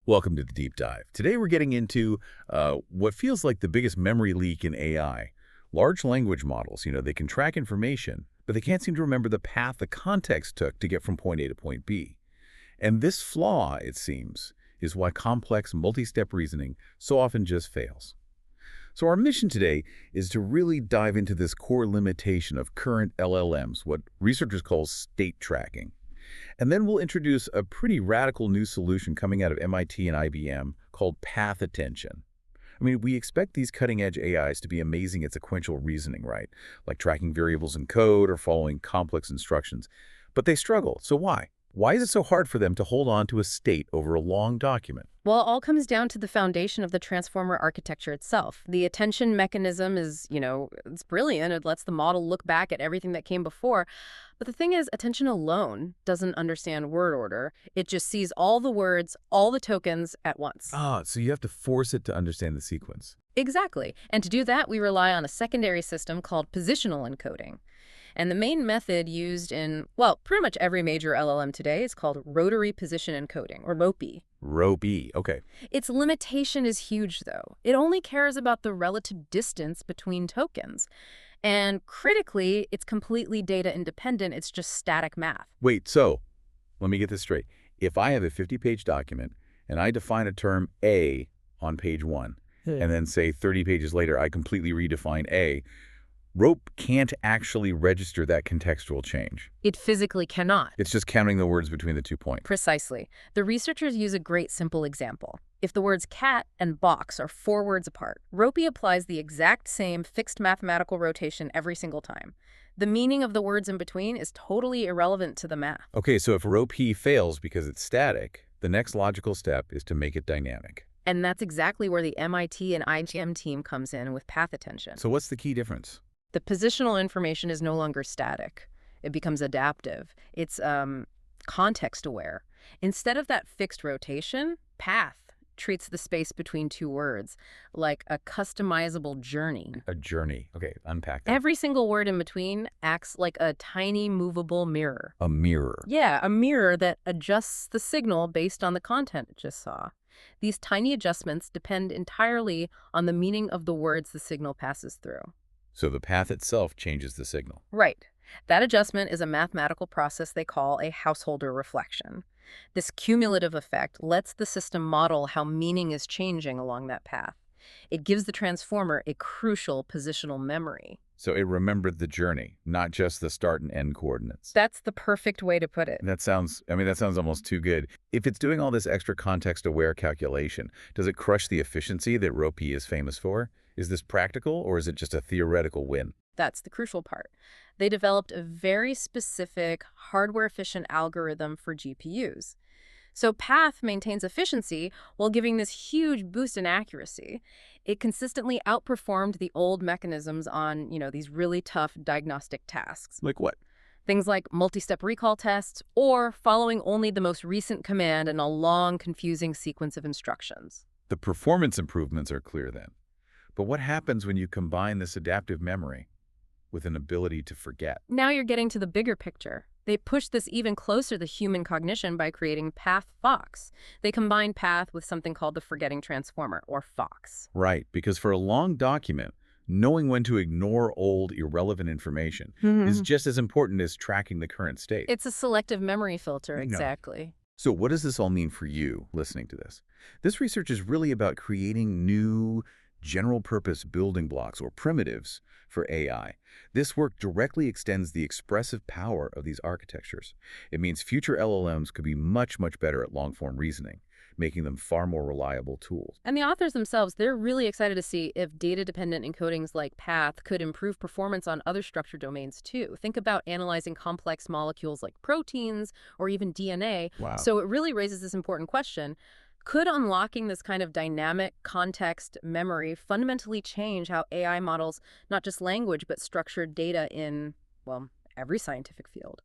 Welcome to the deep dive. Today we're getting into what feels like the biggest memory leak in AI. Large language models, they can track information, but they can't seem to remember the path the context took to get from point A to point B. And this flaw, it seems, is why complex multi-step reasoning so often just fails. So our mission today is to really dive into this core limitation of current LLMs, what researchers call state tracking. And then we'll introduce a pretty radical new solution coming out of MIT and IBM called path attention. I mean, we expect these cutting-edge AIs to be amazing at sequential reasoning, right? Like tracking variables in code or following complex instructions. But they struggle. So why? Why is it so hard for them to hold on to a state over a long document? Well, it all comes down to the foundation of the transformer architecture itself. The attention mechanism is, it's brilliant. It lets the model look back at everything that came before. But the thing is, attention alone doesn't understand word order. It just sees all the words, all the tokens at once. So you have to force it to understand the sequence. Exactly. And to do that, we rely on a secondary system called positional encoding. And the main method used in, well, pretty much every major LLM today is called rotary position encoding, or ROPE. ROPE, okay. Its limitation is huge, though. It only cares about the relative distance between tokens. And critically, it's completely data independent. It's just static math. Wait, so let me get this straight. If I have a 50-page document and I define a term A on page 1, and then say 30 pages later I completely redefine A, ROPE can't actually register that contextual change. It physically cannot. It's just counting the words between the 2 points. Precisely. The researchers use a great simple example. If the words cat and box are 4 words apart, ROPE applies the exact same fixed mathematical rotation every single time. The meaning of the words in between is totally irrelevant to the math. Okay, so if ROPE fails because it's static, the next logical step is to make it dynamic. And that's exactly where the MIT and IBM team comes in with path attention. So what's the key difference? The positional information is no longer static. It becomes adaptive. It's context-aware. Instead of that fixed rotation, path treats the space between 2 words like a customizable journey. A journey. Okay, unpack that. Every single word in between acts like a tiny movable mirror. A mirror. Yeah, a mirror that adjusts the signal based on the content it just saw. These tiny adjustments depend entirely on the meaning of the words the signal passes through. So the path itself changes the signal. Right. That adjustment is a mathematical process they call a householder reflection. This cumulative effect lets the system model how meaning is changing along that path. It gives the transformer a crucial positional memory. So it remembered the journey, not just the start and end coordinates. That's the perfect way to put it. That sounds almost too good. If it's doing all this extra context-aware calculation, does it crush the efficiency that ROPE is famous for? Is this practical, or is it just a theoretical win? That's the crucial part. They developed a very specific hardware-efficient algorithm for GPUs. So path maintains efficiency while giving this huge boost in accuracy. It consistently outperformed the old mechanisms on, these really tough diagnostic tasks. Like what? Things like multi-step recall tests or following only the most recent command in a long, confusing sequence of instructions. The performance improvements are clear then. But what happens when you combine this adaptive memory with an ability to forget? Now you're getting to the bigger picture. They push this even closer to human cognition by creating Path Fox. They combine Path with something called the forgetting transformer, or Fox. Right, because for a long document, knowing when to ignore old, irrelevant information is just as important as tracking the current state. It's a selective memory filter, exactly. So what does this all mean for you listening to this? This research is really about creating new general-purpose building blocks or primitives for AI. This work directly extends the expressive power of these architectures. It means future LLMs could be much, much better at long-form reasoning, making them far more reliable tools. And the authors themselves, they're really excited to see if data-dependent encodings like path could improve performance on other structure domains too. Think about analyzing complex molecules like proteins or even DNA. Wow. So it really raises this important question. Could unlocking this kind of dynamic context memory fundamentally change how AI models not just language but structured data in, well, every scientific field?